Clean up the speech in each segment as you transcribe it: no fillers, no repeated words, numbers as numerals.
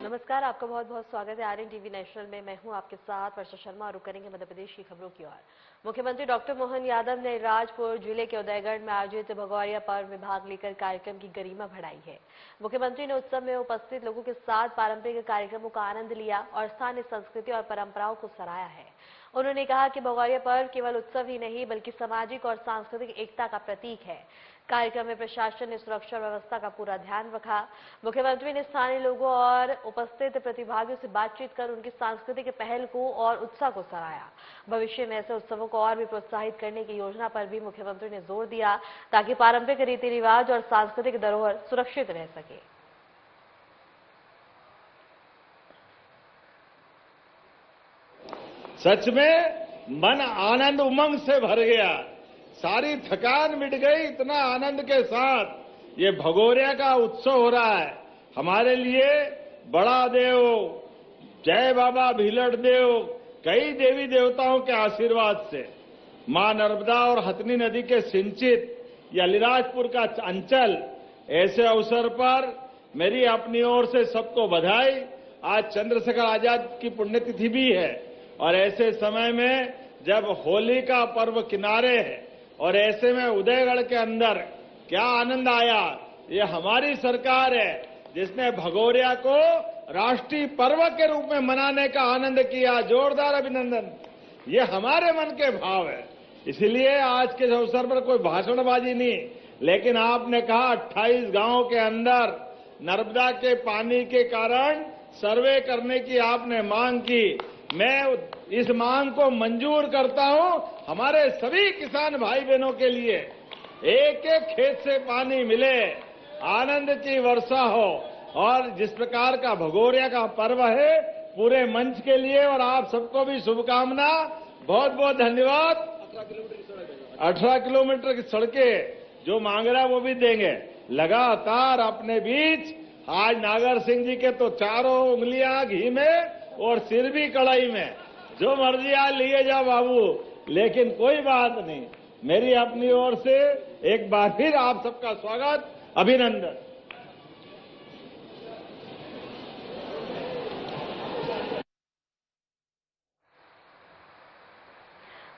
नमस्कार, आपका बहुत बहुत स्वागत है आरएन टीवी नेशनल में। मैं हूं आपके साथ वर्षा शर्मा और रुक करेंगे मध्य प्रदेश की खबरों की ओर। मुख्यमंत्री डॉक्टर मोहन यादव ने राजपुर जिले के उदयगढ़ में आयोजित भगौरिया पर्व में भाग लेकर कार्यक्रम की गरिमा बढ़ाई है। मुख्यमंत्री ने उत्सव में उपस्थित लोगों के साथ पारंपरिक कार्यक्रमों का आनंद लिया और स्थानीय संस्कृति और परंपराओं को सराहा है। उन्होंने कहा कि भगौरिया पर्व केवल उत्सव ही नहीं बल्कि सामाजिक और सांस्कृतिक एकता का प्रतीक है। कार्यक्रम में प्रशासन ने सुरक्षा व्यवस्था का पूरा ध्यान रखा। मुख्यमंत्री ने स्थानीय लोगों और उपस्थित प्रतिभागियों से बातचीत कर उनकी सांस्कृतिक पहल को और उत्साह को सराहा। भविष्य में ऐसे उत्सवों को और भी प्रोत्साहित करने की योजना पर भी मुख्यमंत्री ने जोर दिया ताकि पारंपरिक रीति रिवाज और सांस्कृतिक धरोहर सुरक्षित रह सके। सच में मन आनंद उमंग से भर गया, सारी थकान मिट गई। इतना आनंद के साथ ये भगौरिया का उत्सव हो रहा है। हमारे लिए बड़ा देव, जय बाबा भीलड़ देव, कई देवी देवताओं के आशीर्वाद से मां नर्मदा और हथनी नदी के सिंचित ये अलीराजपुर का अंचल, ऐसे अवसर पर मेरी अपनी ओर से सबको बधाई। आज चंद्रशेखर आजाद की पुण्यतिथि भी है और ऐसे समय में जब होली का पर्व किनारे है और ऐसे में उदयगढ़ के अंदर क्या आनंद आया। ये हमारी सरकार है जिसने भगौरिया को राष्ट्रीय पर्व के रूप में मनाने का आनंद किया। जोरदार अभिनंदन। ये हमारे मन के भाव है। इसलिए आज के अवसर पर कोई भाषणबाजी नहीं, लेकिन आपने कहा 28 गांवों के अंदर नर्मदा के पानी के कारण सर्वे करने की आपने मांग की। मैं इस मांग को मंजूर करता हूं। हमारे सभी किसान भाई बहनों के लिए एक एक खेत से पानी मिले, आनंद की वर्षा हो। और जिस प्रकार का भगौरिया का पर्व है, पूरे मंच के लिए और आप सबको भी शुभकामना। बहुत बहुत धन्यवाद। 18 किलोमीटर की सड़कें जो मांग रहा है वो भी देंगे। लगातार अपने बीच आज नागर सिंह जी के तो चारों उंगलियां घी में और सिर भी कढ़ाई में, जो मर्जी आज लिए जाओ बाबू। लेकिन कोई बात नहीं, मेरी अपनी ओर से एक बार फिर आप सबका स्वागत, अभिनंदन।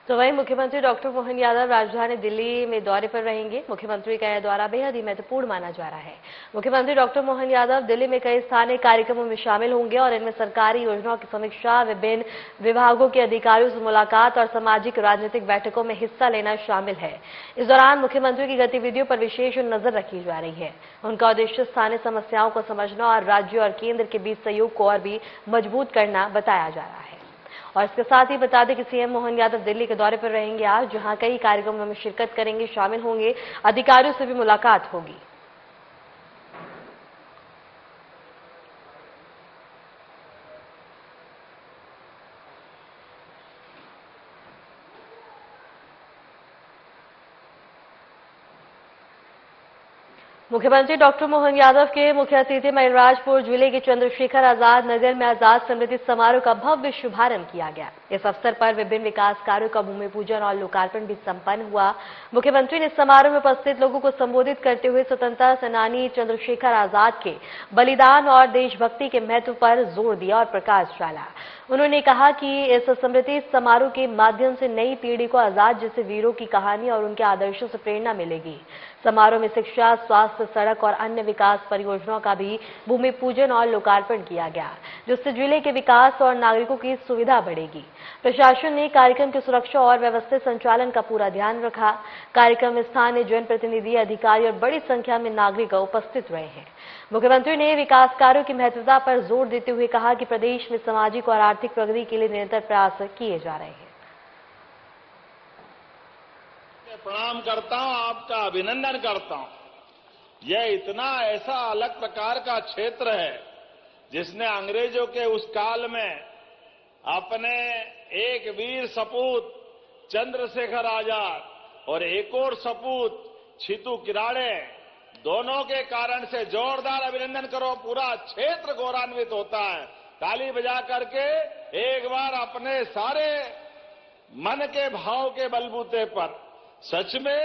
तो वहीं मुख्यमंत्री डॉक्टर मोहन यादव राजधानी दिल्ली में दौरे पर रहेंगे। मुख्यमंत्री का यह दौरा बेहद ही महत्वपूर्ण माना जा रहा है। मुख्यमंत्री डॉक्टर मोहन यादव दिल्ली में कई स्थानीय कार्यक्रमों में शामिल होंगे और इनमें सरकारी योजनाओं की समीक्षा, विभिन्न विभागों के अधिकारियों से मुलाकात और सामाजिक राजनीतिक बैठकों में हिस्सा लेना शामिल है। इस दौरान मुख्यमंत्री की गतिविधियों पर विशेष नजर रखी जा रही है। उनका उद्देश्य स्थानीय समस्याओं को समझना और राज्य और केंद्र के बीच सहयोग को और भी मजबूत करना बताया जा रहा है। और इसके साथ ही बता दें कि सीएम मोहन यादव दिल्ली के दौरे पर रहेंगे आज, जहां कई कार्यक्रमों में शिरकत करेंगे, शामिल होंगे, अधिकारियों से भी मुलाकात होगी। मुख्यमंत्री डॉक्टर मोहन यादव के मुख्य अतिथि में राजपुर जिले के चंद्रशेखर आजाद नगर में आजाद स्मृति समारोह का भव्य शुभारंभ किया गया। इस अवसर पर विभिन्न विकास कार्यों का भूमि पूजन और लोकार्पण भी संपन्न हुआ। मुख्यमंत्री ने समारोह में उपस्थित लोगों को संबोधित करते हुए स्वतंत्रता सेनानी चंद्रशेखर आजाद के बलिदान और देशभक्ति के महत्व पर जोर दिया और प्रकाश डाला। उन्होंने कहा कि इस स्मृति समारोह के माध्यम से नई पीढ़ी को आजाद जैसे वीरों की कहानी और उनके आदर्शों से प्रेरणा मिलेगी। समारोह में शिक्षा, स्वास्थ्य, सड़क और अन्य विकास परियोजनाओं का भी भूमि पूजन और लोकार्पण किया गया, जिससे जिले के विकास और नागरिकों की सुविधा बढ़ेगी। प्रशासन ने कार्यक्रम की सुरक्षा और व्यवस्थित संचालन का पूरा ध्यान रखा। कार्यक्रम में स्थानीय जनप्रतिनिधि, अधिकारी और बड़ी संख्या में नागरिक उपस्थित रहे हैं। मुख्यमंत्री ने विकास कार्यों की महत्वता पर जोर देते हुए कहा कि प्रदेश में सामाजिक और आर्थिक प्रगति के लिए निरंतर प्रयास किए जा रहे हैं। प्रणाम करता हूं, आपका अभिनंदन करता हूं। यह इतना ऐसा अलग प्रकार का क्षेत्र है जिसने अंग्रेजों के उस काल में अपने एक वीर सपूत चंद्रशेखर आजाद और एक और सपूत छितू किराड़े, दोनों के कारण से जोरदार अभिनंदन करो। पूरा क्षेत्र गौरवान्वित होता है। ताली बजा करके एक बार अपने सारे मन के भाव के बलबूते पर सच में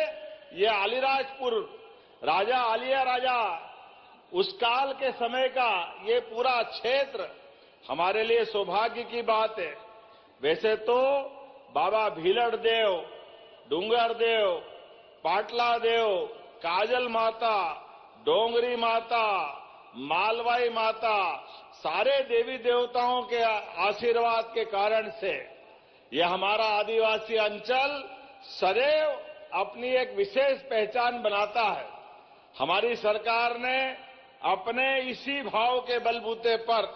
ये अलीराजपुर राजा आलिया राजा उस काल के समय का ये पूरा क्षेत्र हमारे लिए सौभाग्य की बात है। वैसे तो बाबा भीलड़ देव, डूंगर देव, पाटला देव, काजल माता, डोंगरी माता, मालवाई माता, सारे देवी देवताओं के आशीर्वाद के कारण से यह हमारा आदिवासी अंचल सदैव अपनी एक विशेष पहचान बनाता है। हमारी सरकार ने अपने इसी भाव के बलबूते पर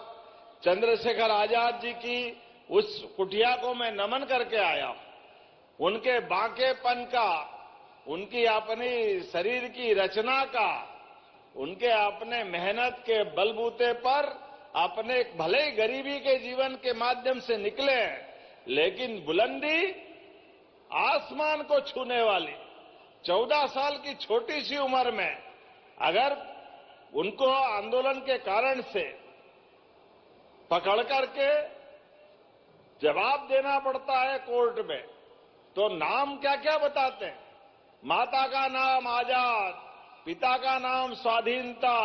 चंद्रशेखर आजाद जी की उस कुटिया को मैं नमन करके आया। उनके बांकेपन का, उनकी अपनी शरीर की रचना का, उनके अपने मेहनत के बलबूते पर अपने भले ही गरीबी के जीवन के माध्यम से निकले, लेकिन बुलंदी आसमान को छूने वाली 14 साल की छोटी सी उम्र में अगर उनको आंदोलन के कारण से पकड़ करके जवाब देना पड़ता है कोर्ट में, तो नाम क्या क्या बताते हैं। माता का नाम आजाद, पिता का नाम स्वाधीनता,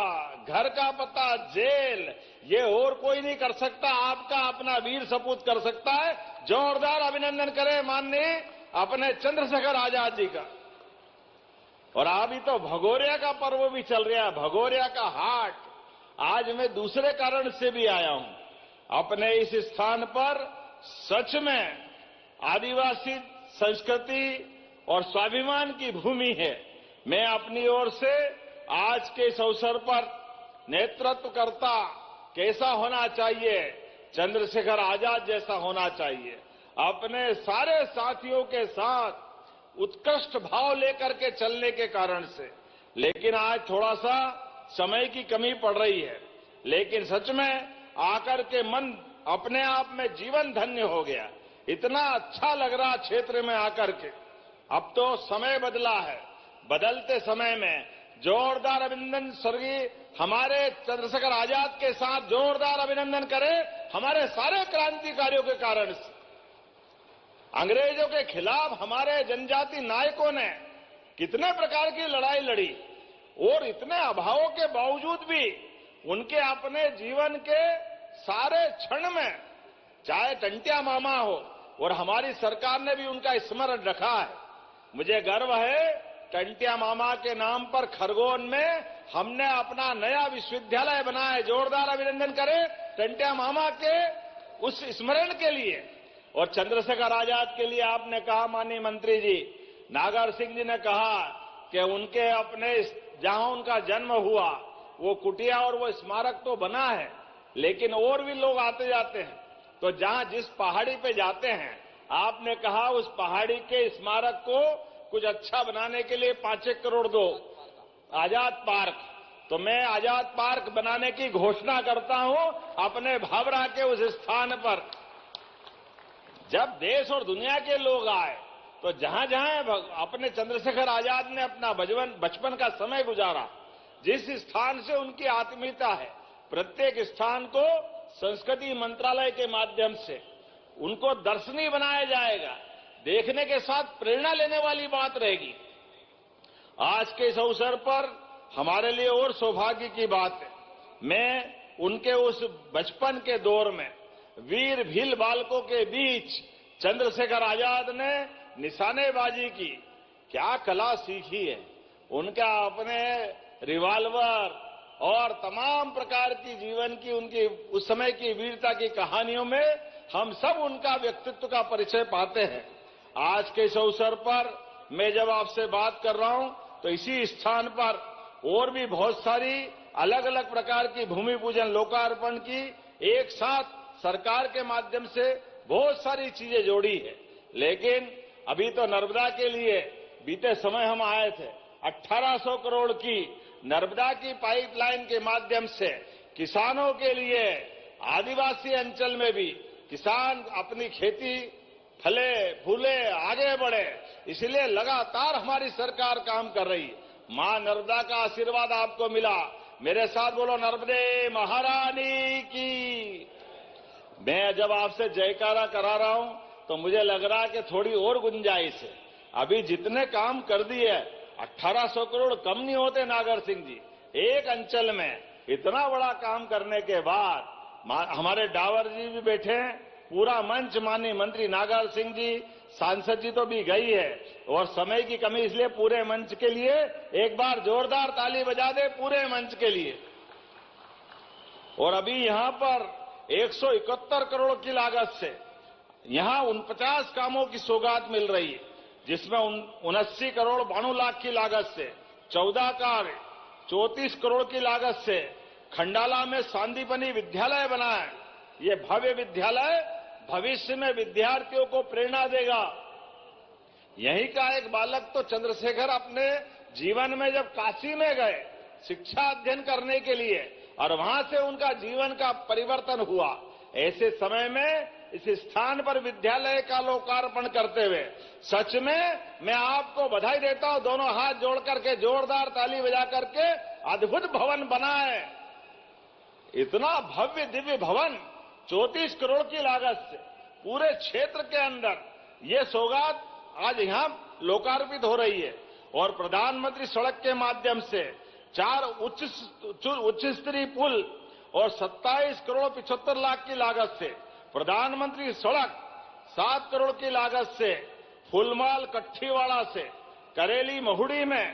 घर का पता जेल, ये और कोई नहीं कर सकता, आपका अपना वीर सपूत कर सकता है। जोरदार अभिनंदन करें माननीय अपने चंद्रशेखर आजाद जी का। और अभी तो भगोरिया का पर्व भी चल रहा है, भगोरिया का हाट। आज मैं दूसरे कारण से भी आया हूं। अपने इस स्थान पर सच में आदिवासी संस्कृति और स्वाभिमान की भूमि है। मैं अपनी ओर से आज के इस अवसर पर नेतृत्वकर्ता कैसा होना चाहिए, चंद्रशेखर आजाद जैसा होना चाहिए, अपने सारे साथियों के साथ उत्कृष्ट भाव लेकर के चलने के कारण से। लेकिन आज थोड़ा सा समय की कमी पड़ रही है, लेकिन सच में आकर के मन अपने आप में जीवन धन्य हो गया। इतना अच्छा लग रहा क्षेत्र में आकर के। अब तो समय बदला है, बदलते समय में जोरदार अभिनंदन स्वर्गीय हमारे चंद्रशेखर आजाद के साथ जोरदार अभिनंदन करें हमारे सारे क्रांतिकारियों के कारण से। अंग्रेजों के खिलाफ हमारे जनजाति नायकों ने कितने प्रकार की लड़ाई लड़ी और इतने अभावों के बावजूद भी उनके अपने जीवन के सारे क्षण में, चाहे टंटिया मामा हो, और हमारी सरकार ने भी उनका स्मरण रखा है। मुझे गर्व है टंटिया मामा के नाम पर खरगोन में हमने अपना नया विश्वविद्यालय बनाया। जोरदार अभिनंदन करें टंटिया मामा के उस स्मरण के लिए। और चंद्रशेखर आजाद के लिए आपने कहा माननीय मंत्री जी, नागर सिंह जी ने कहा कि उनके अपने जहां उनका जन्म हुआ वो कुटिया और वो स्मारक तो बना है, लेकिन और भी लोग आते जाते हैं। तो जहां जिस पहाड़ी पे जाते हैं, आपने कहा उस पहाड़ी के स्मारक को कुछ अच्छा बनाने के लिए 5-1 करोड़ दो, आजाद पार्क। तो मैं आजाद पार्क बनाने की घोषणा करता हूं अपने भावरा के उस स्थान पर। जब देश और दुनिया के लोग आए तो जहां जहां अपने चंद्रशेखर आजाद ने अपना बचपन का समय गुजारा, जिस स्थान से उनकी आत्मीयता है, प्रत्येक स्थान को संस्कृति मंत्रालय के माध्यम से उनको दर्शनीय बनाया जाएगा। देखने के साथ प्रेरणा लेने वाली बात रहेगी। आज के इस अवसर पर हमारे लिए और सौभाग्य की बात है, मैं उनके उस बचपन के दौर में वीर भील बालकों के बीच चंद्रशेखर आजाद ने निशानेबाजी की क्या कला सीखी है। उनका अपने रिवाल्वर और तमाम प्रकार की जीवन की उनकी उस समय की वीरता की कहानियों में हम सब उनका व्यक्तित्व का परिचय पाते हैं। आज के इस अवसर पर मैं जब आपसे बात कर रहा हूं तो इसी स्थान पर और भी बहुत सारी अलग अलग प्रकार की भूमि पूजन लोकार्पण की एक साथ सरकार के माध्यम से बहुत सारी चीजें जोड़ी है। लेकिन अभी तो नर्मदा के लिए बीते समय हम आए थे, 1800 करोड़ की नर्मदा की पाइपलाइन के माध्यम से किसानों के लिए आदिवासी अंचल में भी किसान अपनी खेती फले फूले आगे बढ़े, इसलिए लगातार हमारी सरकार काम कर रही है। मां नर्मदा का आशीर्वाद आपको मिला, मेरे साथ बोलो नर्मदे महारानी की। मैं जब आपसे जयकारा करा रहा हूं तो मुझे लग रहा है कि थोड़ी और गुंजाइश है। अभी जितने काम कर दिए 1800 करोड़ कम नहीं होते नागर सिंह जी, एक अंचल में इतना बड़ा काम करने के बाद हमारे डावर जी भी बैठे हैं, पूरा मंच माननीय मंत्री नागर सिंह जी, सांसद जी तो भी गई है, और समय की कमी इसलिए पूरे मंच के लिए एक बार जोरदार ताली बजा दे पूरे मंच के लिए। और अभी यहां पर 171 करोड़ की लागत से यहां 49 कामों की सौगात मिल रही है, जिसमें 79 करोड़ 92 लाख की लागत से 14 कार्य 34 करोड़ की लागत से खंडाला में सांदीपनी विद्यालय बना है। ये भव्य विद्यालय भविष्य में विद्यार्थियों को प्रेरणा देगा। यहीं का एक बालक तो चंद्रशेखर अपने जीवन में जब काशी में गए शिक्षा अध्ययन करने के लिए, और वहां से उनका जीवन का परिवर्तन हुआ, ऐसे समय में इस स्थान पर विद्यालय का लोकार्पण करते हुए सच में मैं आपको बधाई देता हूं। दोनों हाथ जोड़ करके जोरदार ताली बजा करके अद्भुत भवन बना है। इतना भव्य दिव्य भवन 34 करोड़ की लागत से पूरे क्षेत्र के अंदर ये सौगात आज यहां लोकार्पित हो रही है। और प्रधानमंत्री सड़क के माध्यम से 4 उच्च स्तरीय पुल और 27 करोड़ 75 लाख की लागत से प्रधानमंत्री सड़क 7 करोड़ की लागत से फुलमाल कट्ठीवाड़ा से करेली महुड़ी में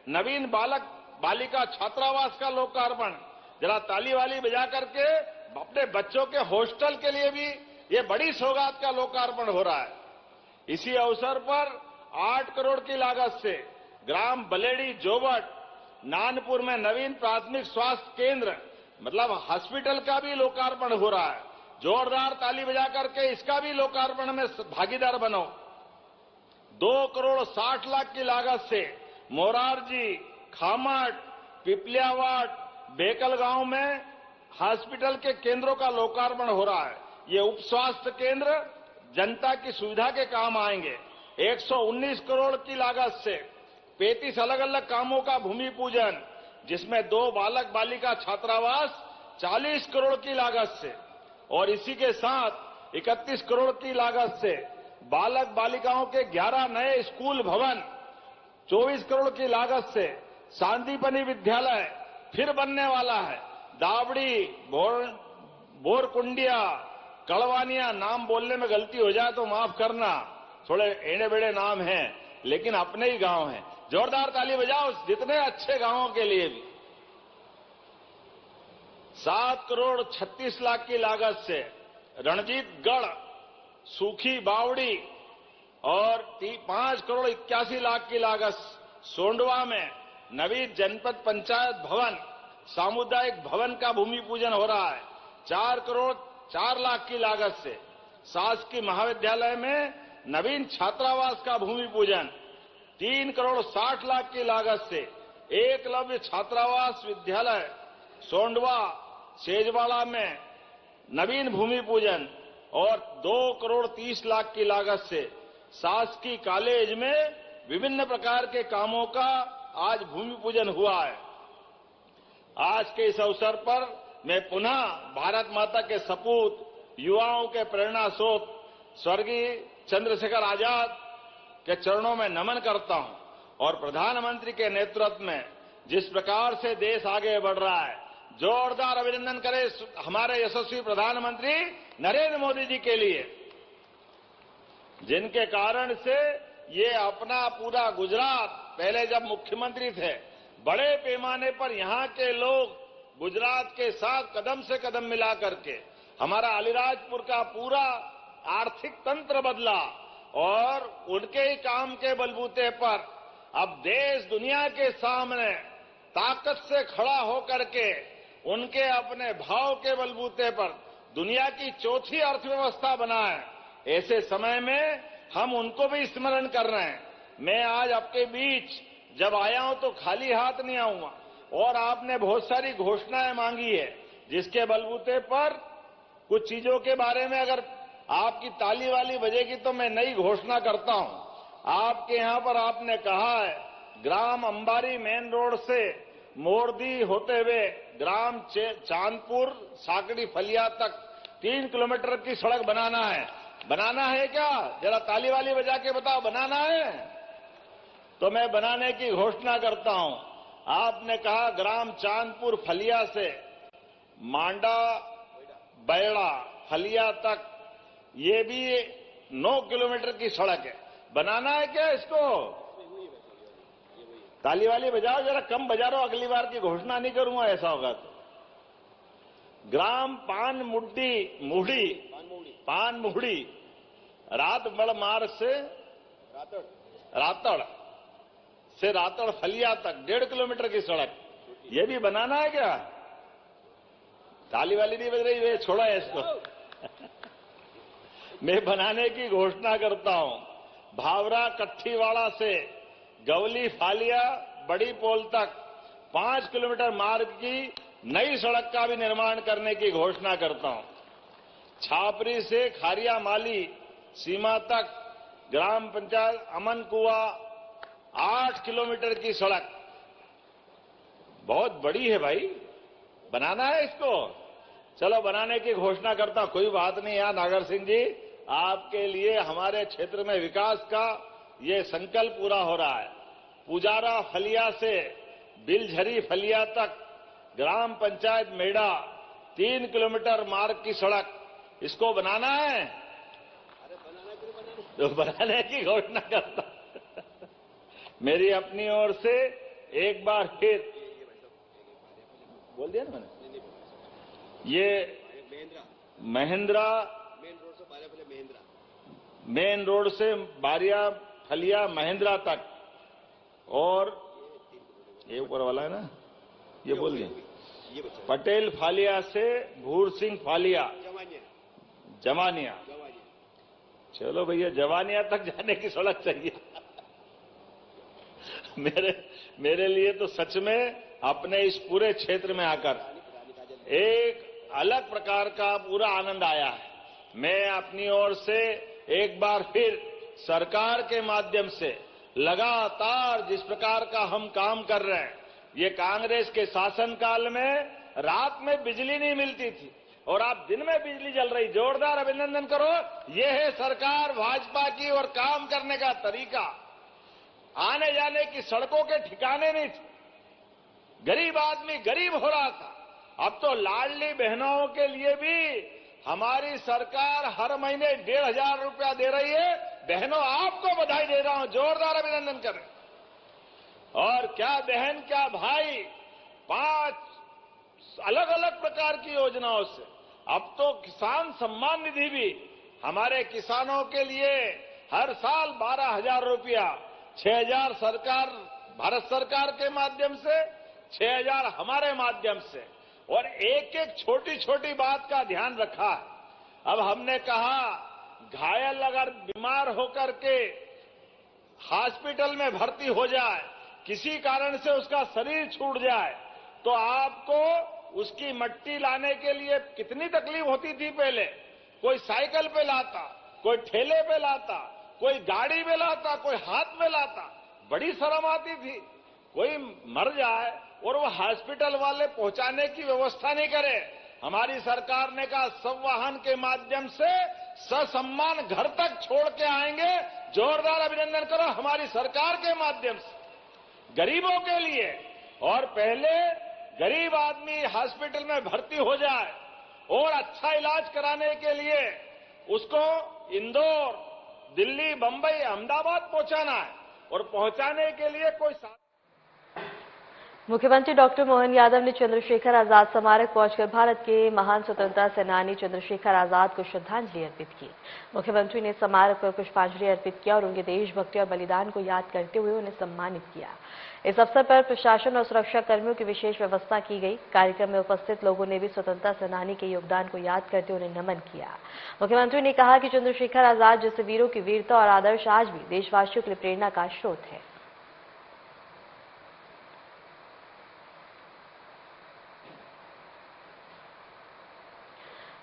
नवीन बालक बालिका छात्रावास का लोकार्पण। जरा ताली वाली बजा करके अपने बच्चों के हॉस्टल के लिए भी ये बड़ी सौगात का लोकार्पण हो रहा है। इसी अवसर पर 8 करोड़ की लागत से ग्राम बलेडी जोबट नानपुर में नवीन प्राथमिक स्वास्थ्य केंद्र मतलब हॉस्पिटल का भी लोकार्पण हो रहा है। जोरदार ताली बजा करके इसका भी लोकार्पण में भागीदार बनो। 2 करोड़ 60 लाख की लागत से मोरारजी, खामट, पिपलियावाट, बेकल गांव में हॉस्पिटल के केंद्रों का लोकार्पण हो रहा है। ये उप स्वास्थ्य केंद्र जनता की सुविधा के काम आएंगे। 119 करोड़ की लागत से 35 अलग अलग कामों का भूमि पूजन, जिसमें 2 बालक बालिका छात्रावास 40 करोड़ की लागत से, और इसी के साथ 31 करोड़ की लागत से बालक बालिकाओं के 11 नए स्कूल भवन, 24 करोड़ की लागत से सांदीपनी विद्यालय फिर बनने वाला है। दावड़ी, बोरकुंडिया, कड़वानिया, नाम बोलने में गलती हो जाए तो माफ करना, थोड़े एड़े बेड़े नाम हैं लेकिन अपने ही गांव हैं। जोरदार ताली बजाओ जितने अच्छे गांवों के लिए भी। 7 करोड़ 36 लाख की लागत से रणजीतगढ़, सूखी बावड़ी और 5 करोड़ 81 लाख की लागत सोंडवा में नवीन जनपद पंचायत भवन सामुदायिक भवन का भूमि पूजन हो रहा है। 4 करोड़ 4 लाख की लागत से शासकीय महाविद्यालय में नवीन छात्रावास का भूमि पूजन। 3 करोड़ 60 लाख की लागत से एकलव्य छात्रावास विद्यालय सोंडवा सेजवाड़ा में नवीन भूमि पूजन, और 2 करोड़ 30 लाख की लागत से शासकीय कॉलेज में विभिन्न प्रकार के कामों का आज भूमि पूजन हुआ है। आज के इस अवसर पर मैं पुनः भारत माता के सपूत, युवाओं के प्रेरणा स्रोत स्वर्गीय चंद्रशेखर आजाद के चरणों में नमन करता हूं, और प्रधानमंत्री के नेतृत्व में जिस प्रकार से देश आगे बढ़ रहा है, जोरदार अभिनंदन करें हमारे यशस्वी प्रधानमंत्री नरेंद्र मोदी जी के लिए, जिनके कारण से ये अपना पूरा गुजरात, पहले जब मुख्यमंत्री थे बड़े पैमाने पर यहां के लोग गुजरात के साथ कदम से कदम मिला करके हमारा अलीराजपुर का पूरा आर्थिक तंत्र बदला, और उनके ही काम के बलबूते पर अब देश दुनिया के सामने ताकत से खड़ा होकर के उनके अपने भाव के बलबूते पर दुनिया की चौथी अर्थव्यवस्था बना है। ऐसे समय में हम उनको भी स्मरण कर रहे हैं। मैं आज आपके बीच जब आया हूं तो खाली हाथ नहीं आऊंगा, और आपने बहुत सारी घोषणाएं मांगी है, जिसके बलबूते पर कुछ चीजों के बारे में अगर आपकी ताली वाली बजेगी तो मैं नई घोषणा करता हूं। आपके यहां पर आपने कहा है ग्राम अंबारी मेन रोड से मोरदी होते हुए ग्राम चांदपुर साकड़ी फलिया तक 3 किलोमीटर की सड़क बनाना है। बनाना है क्या? जरा ताली वाली बजा के बताओ, बनाना है? तो मैं बनाने की घोषणा करता हूं। आपने कहा ग्राम चांदपुर फलिया से मांडा बैड़ा फलिया तक ये भी 9 किलोमीटर की सड़क है। बनाना है क्या इसको? ताली वाली बजाओ, जरा कम बजा रहा, अगली बार की घोषणा नहीं करूंगा ऐसा होगा तो। ग्राम पान मुहड़ी रातबड़ मार्ग से रातड़ फलिया तक 1.5 किलोमीटर की सड़क, ये भी बनाना है क्या? ताली वाली नहीं बज रही, वे छोड़ा है इसको। मैं बनाने की घोषणा करता हूं। भावरा कट्ठीवाड़ा से गवली फालिया बड़ी पोल तक 5 किलोमीटर मार्ग की नई सड़क का भी निर्माण करने की घोषणा करता हूं। छापरी से खारिया माली सीमा तक ग्राम पंचायत अमन कुआ 8 किलोमीटर की सड़क, बहुत बड़ी है भाई, बनाना है इसको। चलो बनाने की घोषणा करता हूं, कोई बात नहीं। यहां नागर सिंह जी, आपके लिए हमारे क्षेत्र में विकास का ये संकल्प पूरा हो रहा है। पुजारा फलिया से बिलझरी फलिया तक ग्राम पंचायत मेड़ा 3 किलोमीटर मार्ग की सड़क, इसको बनाना है तो बनाने की घोषणा करता हूं। मेरी अपनी ओर से एक बार फिर बोल दिया ना मैंने, ये महिंद्रा मेन रोड से बारिया फलिया महिंद्रा तक, और ये ऊपर वाला है ना, ये बोल दिया पटेल फालिया से भूर सिंह फालिया जवानिया। चलो भैया, जवानिया तक जाने की सड़क चाहिए। मेरे लिए तो सच में अपने इस पूरे क्षेत्र में आकर एक अलग प्रकार का पूरा आनंद आया है। मैं अपनी ओर से एक बार फिर सरकार के माध्यम से लगातार जिस प्रकार का हम काम कर रहे हैं, ये कांग्रेस के शासनकाल में रात में बिजली नहीं मिलती थी और आप दिन में बिजली जल रही, जोरदार अभिनंदन करो। ये है सरकार भाजपा की और काम करने का तरीका। आने जाने की सड़कों के ठिकाने नहीं थे, गरीब आदमी गरीब हो रहा था। अब तो लाडली बहनों के लिए भी हमारी सरकार हर महीने 1,500 रुपया दे रही है। बहनों, आपको बधाई दे रहा हूं, जोरदार अभिनंदन करें। और क्या बहन क्या भाई, 5 अलग अलग प्रकार की योजनाओं से अब तो किसान सम्मान निधि भी हमारे किसानों के लिए हर साल 12,000 रुपया, 6,000 सरकार भारत सरकार के माध्यम से, 6,000 हमारे माध्यम से, और एक एक छोटी छोटी बात का ध्यान रखा है। अब हमने कहा घायल अगर बीमार होकर के हॉस्पिटल में भर्ती हो जाए, किसी कारण से उसका शरीर छूट जाए, तो आपको उसकी मट्टी लाने के लिए कितनी तकलीफ होती थी पहले। कोई साइकिल पे लाता, कोई ठेले पे लाता, कोई गाड़ी में लाता, कोई हाथ में लाता, बड़ी शर्म आती थी। कोई मर जाए और वो हॉस्पिटल वाले पहुंचाने की व्यवस्था नहीं करे, हमारी सरकार ने कहा सब वाहन के माध्यम से ससम्मान घर तक छोड़ के आएंगे। जोरदार अभिनंदन करो हमारी सरकार के माध्यम से गरीबों के लिए। और पहले गरीब आदमी हॉस्पिटल में भर्ती हो जाए और अच्छा इलाज कराने के लिए उसको इंदौर, दिल्ली, बंबई, अहमदाबाद पहुंचाना है, और पहुंचाने के लिए कोई मुख्यमंत्री डॉक्टर मोहन यादव ने चंद्रशेखर आजाद स्मारक पहुंचकर भारत के महान स्वतंत्रता सेनानी चंद्रशेखर आजाद को श्रद्धांजलि अर्पित की। मुख्यमंत्री ने स्मारक पर पुष्पांजलि अर्पित किया और उनके देशभक्ति और बलिदान को याद करते हुए उन्हें सम्मानित किया। इस अवसर पर प्रशासन और सुरक्षा कर्मियों की विशेष व्यवस्था की गई। कार्यक्रम में उपस्थित लोगों ने भी स्वतंत्रता सेनानी के योगदान को याद करते उन्हें नमन किया। मुख्यमंत्री ने कहा कि चंद्रशेखर आजाद जैसे वीरों की वीरता और आदर्श आज भी देशवासियों के लिए प्रेरणा का स्रोत है।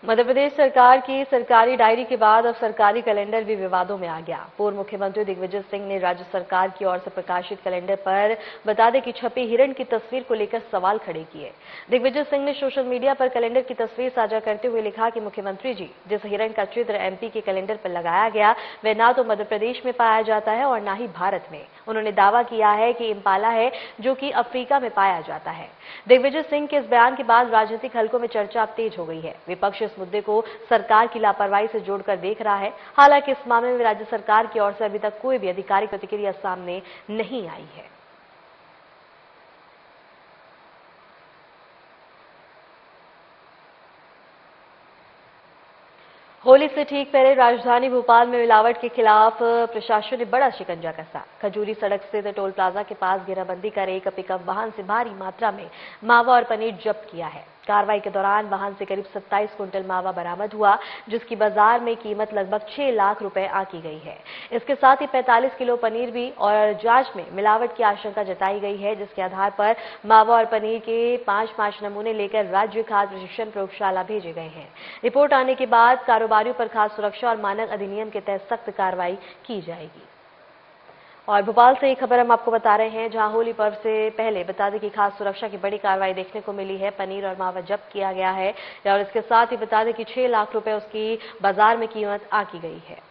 मध्य प्रदेश सरकार की सरकारी डायरी के बाद अब सरकारी कैलेंडर भी विवादों में आ गया। पूर्व मुख्यमंत्री दिग्विजय सिंह ने राज्य सरकार की ओर से प्रकाशित कैलेंडर पर बता दें कि छपी हिरण की तस्वीर को लेकर सवाल खड़े किए। दिग्विजय सिंह ने सोशल मीडिया पर कैलेंडर की तस्वीर साझा करते हुए लिखा कि मुख्यमंत्री जी, जिस हिरण का चित्र एमपी के कैलेंडर पर लगाया गया वह ना तो मध्य प्रदेश में पाया जाता है और न ही भारत में। उन्होंने दावा किया है कि इम्पाला है जो कि अफ्रीका में पाया जाता है। दिग्विजय सिंह के इस बयान के बाद राजनीतिक हलकों में चर्चा अब तेज हो गई है। विपक्ष इस मुद्दे को सरकार की लापरवाही से जोड़कर देख रहा है। हालांकि इस मामले में राज्य सरकार की ओर से अभी तक कोई भी आधिकारिक प्रतिक्रिया सामने नहीं आई है। होली से ठीक पहले राजधानी भोपाल में मिलावट के खिलाफ प्रशासन ने बड़ा शिकंजा कसा। खजूरी सड़क स्थित टोल प्लाजा के पास घेराबंदी कर एक पिकअप वाहन से भारी मात्रा में मावा और पनीर जब्त किया है। कार्रवाई के दौरान वाहन से करीब 27 क्विंटल मावा बरामद हुआ, जिसकी बाजार में कीमत लगभग 6 लाख रुपए आंकी गई है। इसके साथ ही 45 किलो पनीर भी और जांच में मिलावट की आशंका जताई गई है, जिसके आधार पर मावा और पनीर के 5 नमूने लेकर राज्य खाद्य प्रशिक्षण प्रयोगशाला भेजे गए हैं। रिपोर्ट आने के बाद कारोबारियों पर खाद्य सुरक्षा और मानक अधिनियम के तहत सख्त कार्रवाई की जाएगी। और भोपाल से एक खबर हम आपको बता रहे हैं, जहां होली पर्व से पहले बता दें कि खास सुरक्षा की बड़ी कार्रवाई देखने को मिली है। पनीर और मावा जब्त किया गया है और इसके साथ ही बता दें कि 6 लाख रुपए उसकी बाजार में कीमत आंकी गई है।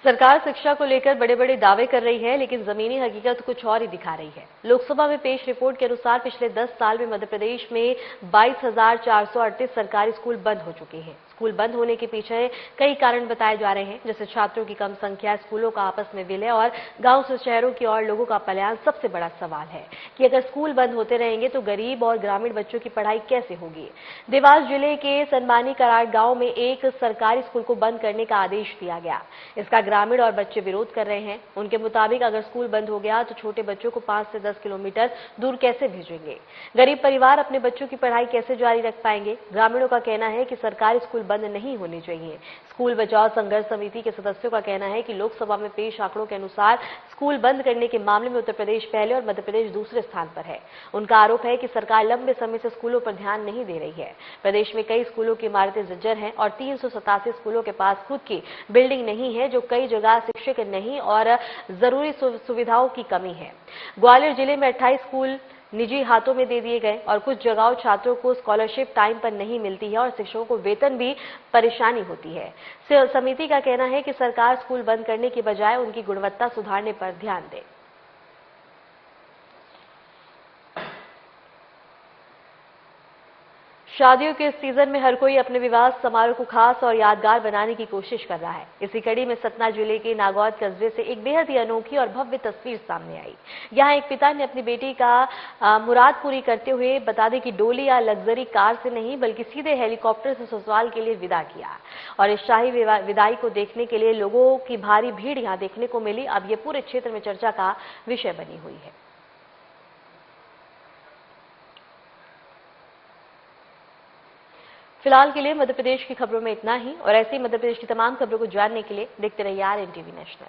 सरकार शिक्षा को लेकर बड़े बड़े दावे कर रही है, लेकिन जमीनी हकीकत कुछ और ही दिखा रही है। लोकसभा में पेश रिपोर्ट के अनुसार पिछले 10 साल में मध्य प्रदेश में 22,438 सरकारी स्कूल बंद हो चुके हैं। स्कूल बंद होने के पीछे कई कारण बताए जा रहे हैं, जैसे छात्रों की कम संख्या, स्कूलों का आपस में विलय और गांव से शहरों की ओर लोगों का पलायन। सबसे बड़ा सवाल है कि अगर स्कूल बंद होते रहेंगे तो गरीब और ग्रामीण बच्चों की पढ़ाई कैसे होगी। देवास जिले के सनमानी कराड़ गांव में एक सरकारी स्कूल को बंद करने का आदेश दिया गया। इसका ग्रामीण और बच्चे विरोध कर रहे हैं। उनके मुताबिक अगर स्कूल बंद हो गया तो छोटे बच्चों को 5 से 10 किलोमीटर दूर कैसे भेजेंगे। गरीब परिवार अपने बच्चों की पढ़ाई कैसे जारी रख पाएंगे। ग्रामीणों का कहना है कि सरकारी स्कूल बंद नहीं होने चाहिए। स्कूल बचाओ संघर्ष समिति के सदस्यों का कहना है कि लोकसभा में पेश आंकड़ों के अनुसार स्कूल बंद करने के मामले में उत्तर प्रदेश पहले और मध्य प्रदेश दूसरे स्थान पर है। उनका आरोप है कि सरकार लंबे समय से स्कूलों पर ध्यान नहीं दे रही है। प्रदेश में कई स्कूलों की इमारतें जर्जर हैं और 387 स्कूलों के पास खुद की बिल्डिंग नहीं है, जो कई जगह शिक्षक नहीं और जरूरी सुविधाओं की कमी है। ग्वालियर जिले में 28 स्कूल निजी हाथों में दे दिए गए और कुछ जगहों छात्रों को स्कॉलरशिप टाइम पर नहीं मिलती है और शिक्षकों को वेतन भी परेशानी होती है। समिति का कहना है कि सरकार स्कूल बंद करने की बजाय उनकी गुणवत्ता सुधारने पर ध्यान दे। शादियों के सीजन में हर कोई अपने विवाह समारोह को खास और यादगार बनाने की कोशिश कर रहा है। इसी कड़ी में सतना जिले के नागौद कस्बे से एक बेहद ही अनोखी और भव्य तस्वीर सामने आई। यहां एक पिता ने अपनी बेटी का मुराद पूरी करते हुए बता दें कि डोली या लग्जरी कार से नहीं बल्कि सीधे हेलीकॉप्टर से ससुराल के लिए विदा किया और इस शाही विदाई को देखने के लिए लोगों की भारी भीड़ यहां देखने को मिली। अब ये पूरे क्षेत्र में चर्चा का विषय बनी हुई है। फिलहाल के लिए मध्य प्रदेश की खबरों में इतना ही और ऐसे ही मध्य प्रदेश की तमाम खबरों को जानने के लिए देखते रहिए RNTV नेशनल।